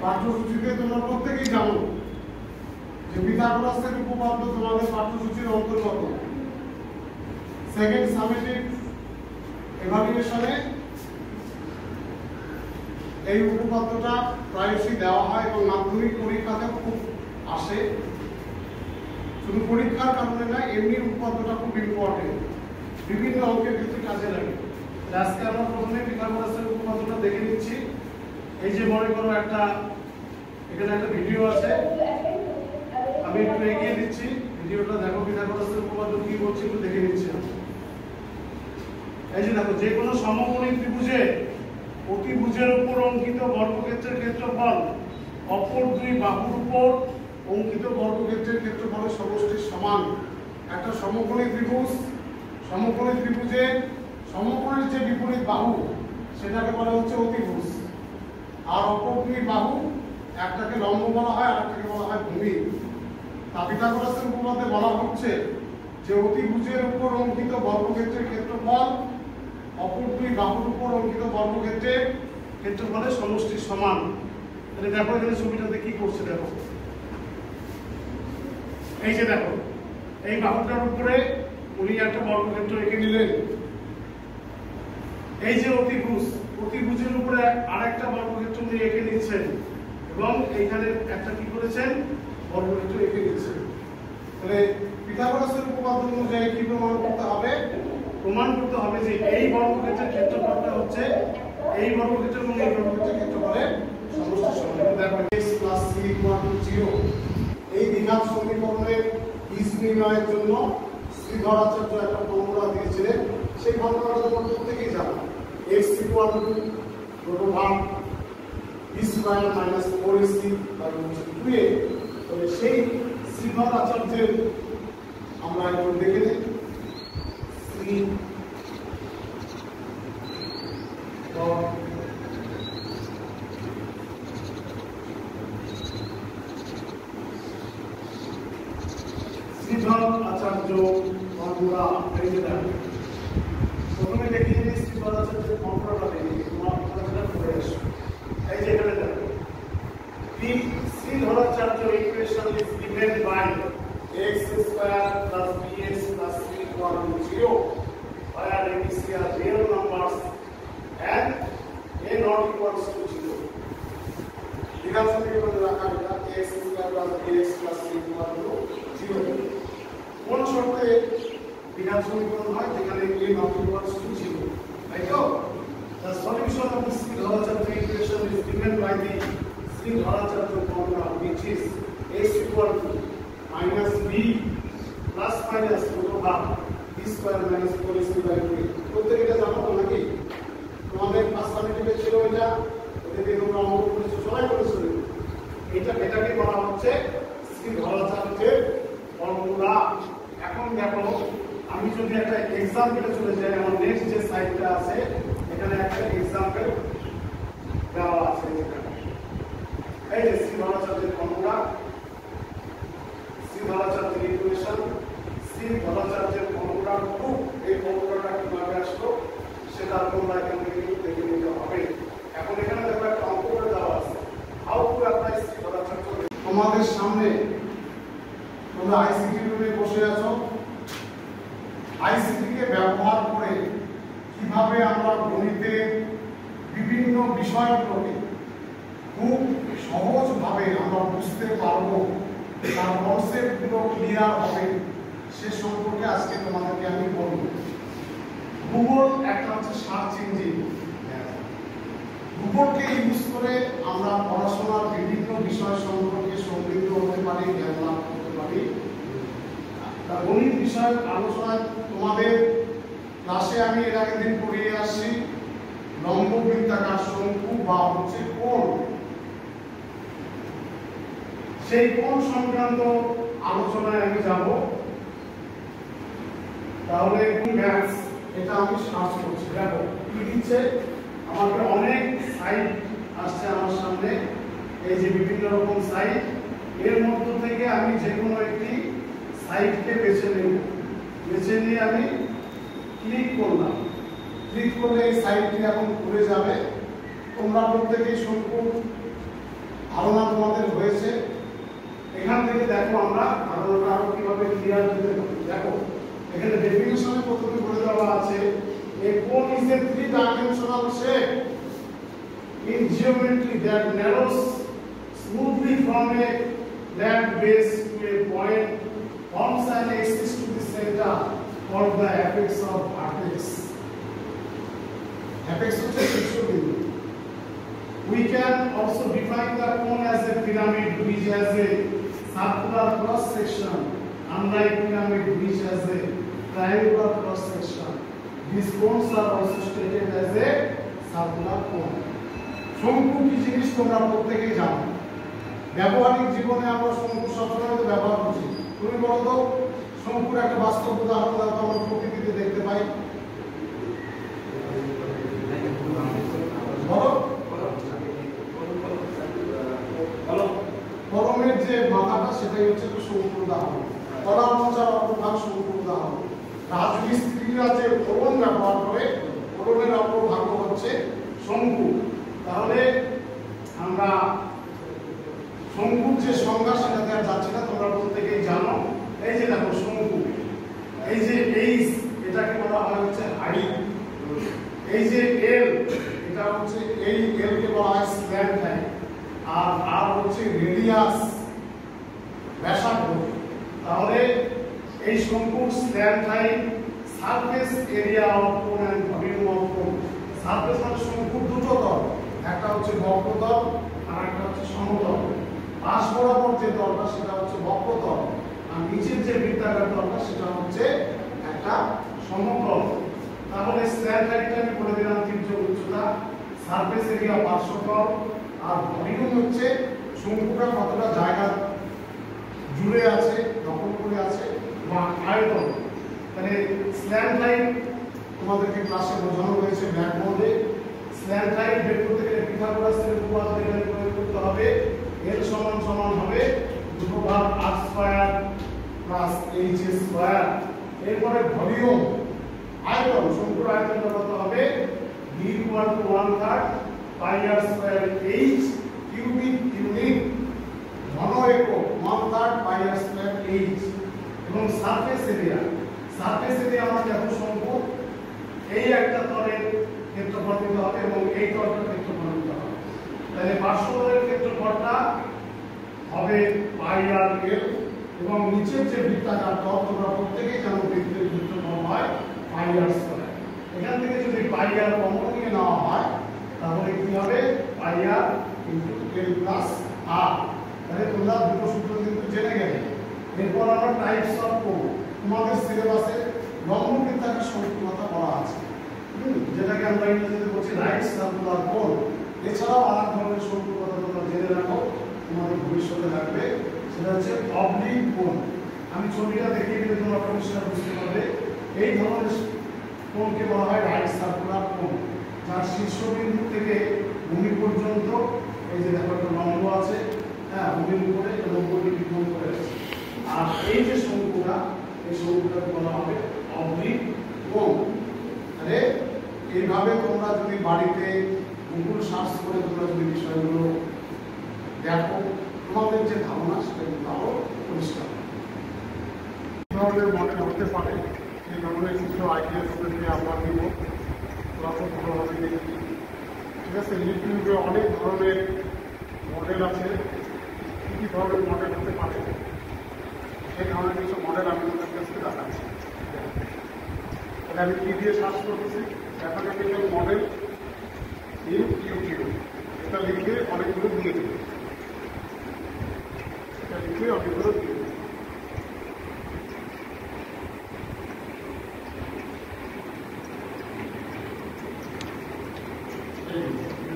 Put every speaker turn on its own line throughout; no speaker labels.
পাঠ্যসূচিতে তোমরা প্রত্যেকেই জানো যে পিথাগোরাসের উপপাদ্য তোমাদের পাঠ্যসূচির অন্তর্গত। সেকেন্ড সামেটিভ এভালুয়েশনে এই উপপাদ্যটা প্রায়শই দেওয়া হয় এবং মাধ্যমিক পরীক্ষাতেও খুব আসে। শুধু পরীক্ষার কারণে না, এমনি উপপাদ্যটা খুব ইম্পর্টেন্ট, বিভিন্ন অঙ্কের ক্ষেত্রে কাজে লাগে। আজকে আমরা প্রথমে পিথাগোরাসের উপপাদ্যটা দেখে নিচ্ছি। এই যে মনে করো এখানে একটা ভিডিও আছে, আমি একটু এগিয়ে দিচ্ছি, ভিডিওটা দেখো। পিথাগোরাসের উপপাদ্য কি বলছে একটু দেখে নিচ্ছি। এই যে দেখো, যে কোনো সমকোণী ত্রিভুজে অতিভুজের উপর অঙ্কিত বর্গক্ষেত্রের ক্ষেত্রফল অপর দুই বাহুর উপর অঙ্কিত বর্গক্ষেত্রের ক্ষেত্রফলের সমষ্টির সমান। একটা সমকোণী ত্রিভুজে সমকোণের যে বিপরীত বাহু সেটাকে বলা হচ্ছে অতিভুজ, আর অপর দুই বাহু, একটাকে লম্ব বলা হয় আর একটাকে বলা হয় ভূমি। পিথাগোরাসের উপপাদ্যে বলা হচ্ছে যে অতিভুজের উপর অঙ্কিত বর্গক্ষেত্রের ক্ষেত্রফল অপর দুই বাহুর উপর অঙ্কিত বর্গক্ষেত্রের ক্ষেত্রফলের সমষ্টির সমান। তাহলে দেখো এখানে ছবিটাতে কি করছে, দেখো এই যে দেখো, এই বাহুটার উপরে উনি একটা বর্গক্ষেত্র এঁকে নিলেন। এই যে অতিভুজের উপরে আরেকটা বর্গক্ষেত্র উনি এঁকে নিচ্ছেন এবং এইখানে একটা কি করেছেন, বর্গক্ষেত্র এঁকে নিচ্ছেন। তাহলে পিথাগোরাসের উপপাদ্য অনুযায়ী কি প্রমাণ করতে হবে? প্রমাণ করতে হবে যে এই বর্গক্ষেত্রের ক্ষেত্রফলটা হচ্ছে এই বর্গক্ষেত্র এবং এই বর্গক্ষেত্রের ক্ষেত্রফলের সমষ্টির সমান। দেখো x + c = 0। এই দ্বিঘাত সমীকরণের বীজ নির্ণয়ের জন্য শ্রীধরাচার্য একটা ফর্মুলা দিয়েছিলেন। সেই ফর্মুলাটা তোমরা প্রত্যেকেই জানো, x = b² - 4ac / 2a। তবে সেই শ্রীধরাচার্যের আমরা একটু দেখে নিই। শ্রীধরাচার্য ফর্মুলা, এই যে দেখো, প্রথমে দেখিয়ে দিই শ্রীধরাচার্যের ফর্মুলাটা দেখি, তোমরা পড়ে আসো। এই যে এখানে দেখো, Sridharacharya equation is given by x² + bx + c = 0 where ABC are real numbers and a not equals to 0. দ্বিঘাত সমীকরণের আকার এটা x² + bx + c = 0। কোন শর্তে দ্বিঘাত সমীকরণ হয়? যেখানে a not equals to 0, তাই তো? The solution of the Sridharacharya equation is given by the Sridharacharya formula, which is x = -b ± b² - 4ac/2a। প্রত্যেকে এটা জানো তো নাকি? তোমাদের ফার্স্ট সামেটিভে ছিল এটা, এটাকে তোমরা অঙ্ক করেছো, সবাই করেছো। এটাকে বলা হচ্ছে শ্রীধরাচার্যের ফর্মুলা। এখন দেখো, আমি যদি একটা এক্সাম্পলে চলে যাই, আমার নেক্সট যে সাইডটা আছে এখানে একটা এক্সাম্পল দেওয়া আছে। এই যে শ্রীধরাচার্যের ফর্মুলা, শ্রীধরাচার্যের ইকুয়েশন, শ্রীধরাচার্যের ফর্মুলা প্রুফ। এই ফর্মুলাটা কিভাবে আসলো সেটা তোমরা এখান থেকে দেখে নিতে হবে। এখন এখানে দেখো একটা অঙ্ক করে দেওয়া আছে, হাউ টু অ্যাপ্লাই শ্রীধরাচার্য। তোমাদের সামনে তোমরা আইসিটি রুমে বসে আছো। আইসিটি কে ব্যবহার করে কিভাবে আমরা গণিতের বিভিন্ন বিষয়গুলোকে খুব সহজভাবে আমরা বুঝতে পারবো, তার কনসেপ্টগুলো ক্লিয়ার হবে, সে সম্পর্কে আজকে তোমাদেরকে আমি বলবো। গুগল একটা হচ্ছে সার্চ ইঞ্জিন। গুগলকে ইউজ করে আমরা পড়াশোনার বিভিন্ন বিষয় সম্পর্কে সমৃদ্ধ হতে পারি, জ্ঞান লাভ করতে পারি। গণিত বিষয়ক আলোচনায় তোমাদের ক্লাসে আমি এর আগের দিন পড়িয়ে আসছি লম্ব বৃত্তাকার শঙ্কু বা হচ্ছে কোণ। সেই কোণ সংক্রান্ত আলোচনায় আমি যাব। তাহলে ম্যাথস এটা আমি সার্চ করছি, দেখো কি দিচ্ছে আমাকে। অনেক সাইট আসছে আমার সামনে, এই যে বিভিন্ন রকম সাইট। এর মধ্য থেকে আমি যে কোনো একটি সাইটকে বেছে নেব, বেছে নিয়ে আমি ক্লিক করলাম। ক্লিক করলে এই সাইটটি এখন খুলে যাবে। তোমরা প্রত্যেকেই শঙ্কুর ধারণা তোমাদের হয়েছে। এখান থেকে দেখো আমরা ধারণাটা আরো কিভাবে ক্লিয়ার করতে পারি। দেখো এখানে ডেফিনিশনে প্রথমে বলে দেওয়া আছে a cone is a three-dimensional shape in geometry that narrows smoothly from a flat base to a point, forms an axis to the center called the apex of vertex. Apex হচ্ছে শীর্ষবিন্দু। We can also define the cone as a pyramid which has a circular cross section, unlike pyramid which has a triangular cross section. These cones are also stated as a circular cone. শঙ্কু কি জিনিস তোমরা প্রত্যেকেই জানো। ব্যবহারিক জীবনে আমরা শঙ্কু সবসময় তো ব্যবহার করছি। তুমি বলো তো শঙ্কুর একটা বাস্তব উদাহরণ দাও তো, আমরা প্রকৃতিতে দেখতে পাই। কলমের যে মাথাটা সেটাই হচ্ছে শঙ্কুর উদাহরণ। কলার মোচার অপরভাগ শঙ্কুর উদাহরণ। রাজমিস্ত্রিরা যে ফলন ব্যবহার করে, ফলনের অপরভাগ হচ্ছে শঙ্কু। তাহলে আমরা শঙ্কুর যে সংজ্ঞা সেটাতে আর যাচ্ছি না, তোমরা প্রত্যেকেই জানো। এই যে দেখো শঙ্কু, এই যে এইচ এটাকে বলা হয় হচ্ছে হাইট, এই যে এল এটা হচ্ছে এই এল কে বলা হয় স্ল্যান্ট লাইন, আর আর হচ্ছে রেডিয়াস ব্যাসার্ধ। তাহলে এই শঙ্কুর slant line, surface area of কোন এন্ড ভলিউম অফ কোন। সারফেস মানে শঙ্কুর দুটো তল, একটা হচ্ছে বক্রতল আর একটা হচ্ছে সমতল। পাশ বরাবর যে তলটা সেটা হচ্ছে বক্রতল, আর নিচের যে বৃত্তাকার তলটা সেটা হচ্ছে একটা সমতল। তাহলে স্ল্যান্ট লাইনটা আমি বলে দিলাম তীর্যক উচ্চতা, সারফেস এরিয়া পার্শ্বতল, আর ভলিউম হচ্ছে শঙ্কুটা কতটা জায়গা জুড়ে আছে, দখল করে আছে বা আয়তন। তাহলে স্ল্যান্ট লাইন তোমাদেরকে ক্লাসে বোঝানো হয়েছে ব্ল্যাকবোর্ডে। স্ল্যান্ট লাইন বের করতে গেলে পিথাগোরাসের উপপাদ্য এখানে প্রয়োগ করতে হবে। L সমান সমান হবে দুটো ভাগ r square plus h square. এরপরে ভলিউম আয়তন, শঙ্কুর আয়তনটা কত হবে b equal to 1/3 pi r square h cubic unit, ঘন একক 1/3 পাই r স্কয়ার h। এবং সারফেস এরিয়া, সারফেস এরিয়া আমরা দেখো শঙ্কু এই একটা তলের ক্ষেত্রফল দিতে হবে এবং এই তলটার ক্ষেত্রফল দিতে হবে। তাহলে পার্শ্বতলের ক্ষেত্রফলটা হবে পাই আর এল, এবং নিচের যে বৃত্তাকার তল তোমরা প্রত্যেকেই জানো বৃত্তের ক্ষেত্রফল হয় পাই আর স্কয়ার। এখান থেকে যদি পাই আর কমন নিয়ে নেওয়া হয় তাহলে কি হবে পাই আর ইনটু এল প্লাস আর। তাহলে তোমরা দুটো সূত্র কিন্তু জেনে গেলে। এরপর আমরা টাইপস অফ কোণ, তোমাদের সিলেবাসে লম্ব বৃত্তাকার শঙ্কুর কথা বলা আছে, যেটাকে আমরা ইংরেজিতে বলছি রাইট সার্কুলার কোণ। এছাড়াও আর ধরনের শঙ্কুর কথা তোমরা জেনে রাখো, তোমাদের ভবিষ্যতে লাগবে, সেটা হচ্ছে অবলিক কোণ। আমি ছবিটা দেখিয়ে দিলে তোমরা পরিষ্কার বুঝতে পারবে। এই ধরনের কোণকে বলা হয় রাইট সার্কুলার কোণ, যার শীর্ষবিন্দু থেকে ভূমি পর্যন্ত এই যে দেখো একটা লম্ব আছে, হ্যাঁ ভূমির উপরে 90 ডিগ্রি কোণ করে আছে। আর এই যে শঙ্কুটা, এই শঙ্কুটাকে বলা হবে অবলিক কোণ। তাহলে এইভাবে তোমরা যদি বাড়িতে গুগল সার্চ করে তোমরা যদি বিষয়গুলো দেখো, তোমাদের যে ধারণা সেটা কিন্তু আরো পরিষ্কার ধরনের মডেল হতে পারে। এই ধরনের কিছু আইডিয়া তোমাদেরকে আমরা দিব, তোমরা খুব ভালোভাবে দেখি। ঠিক আছে, ইউটিউবে অনেক ধরনের মডেল আছে, কী কী ধরনের মডেল হতে পারে সেই ধরনের কিছু মডেল আমি তোমাদের কাছে দেখাচ্ছি। তাহলে আমি কি দিয়ে সার্চ করতেছি, ম্যাথামেটিক্যাল মডেল ইন ইউটিউব, এটা লিখে অনেকগুলো দিয়ে দেবে, এটা লিখে অনেকগুলো দিয়ে দেবে।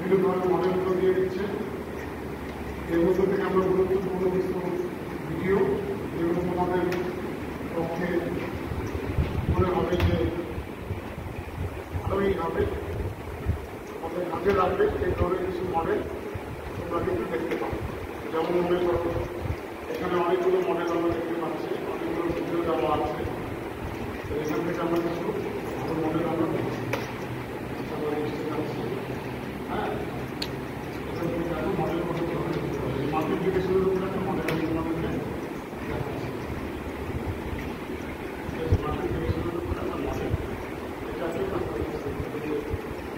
বিভিন্ন ধরনের মডেলগুলো দিয়ে দিচ্ছে। এর মধ্যে থেকে আমরা গুরুত্বপূর্ণ কিছু ভিডিও যেগুলো তোমাদের পক্ষে মনে হবে যে ভালোই হবে, আমাদের কাজে লাগবে, এই ধরনের কিছু মডেল তোমরা কিন্তু দেখতে পাবো। যেমন মনে করো এখানে অনেকগুলো মডেল আমরা দেখতে পাচ্ছি, অনেকগুলো ভিডিও দেওয়া আছে, এখান থেকে আমরা কিছু ভালো মডেল আমরা দেখছি। হ্যাঁ, এখান থেকে মডেল কত ধরনের মাল্টিপ্লিকেশনের উপরে একটা মডেল তোমাদেরকে দেখাচ্ছি। মাল্টিপ্লিকেশনের উপরে একটা মডেল, এটাকে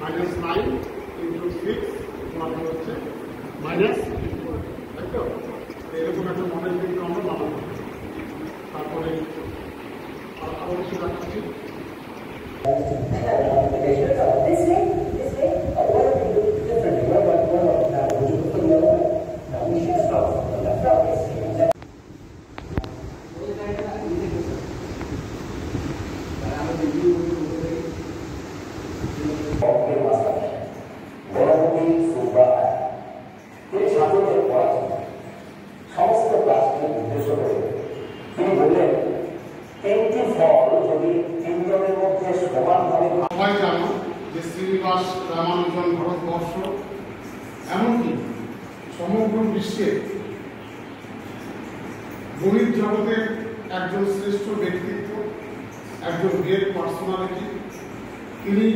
-9 × 6 তোমাদের হচ্ছে মাইনাস, তাই তো? এরকম একটা মডেল কিন্তু আমরা বানাবো। তারপরে আরো কিছু দেখাচ্ছি।
This way, or what do we do differently? What now? Would you put the other way? No, we should start from the left. সমস্ত ক্লাসকে উদ্দেশ্য করে তিনি বললেন, তিনটি ফল যদি তিনজনের মধ্যে সমানভাবে।
সবাই জানো যে শ্রীনিবাস রামানুজন ভারতবর্ষ এমনকি সমগ্র বিশ্বের গণিত জগতের একজন শ্রেষ্ঠ ব্যক্তিত্ব, একজন গ্রেট পার্সোনালিটি। তিনি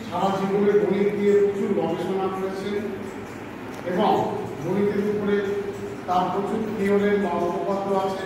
সারা জীবনে গণিত দিয়ে প্রচুর গবেষণা করেছেন এবং গণিতের উপরে তার প্রচুর থিওরেম বা উপপাদ্য আছে।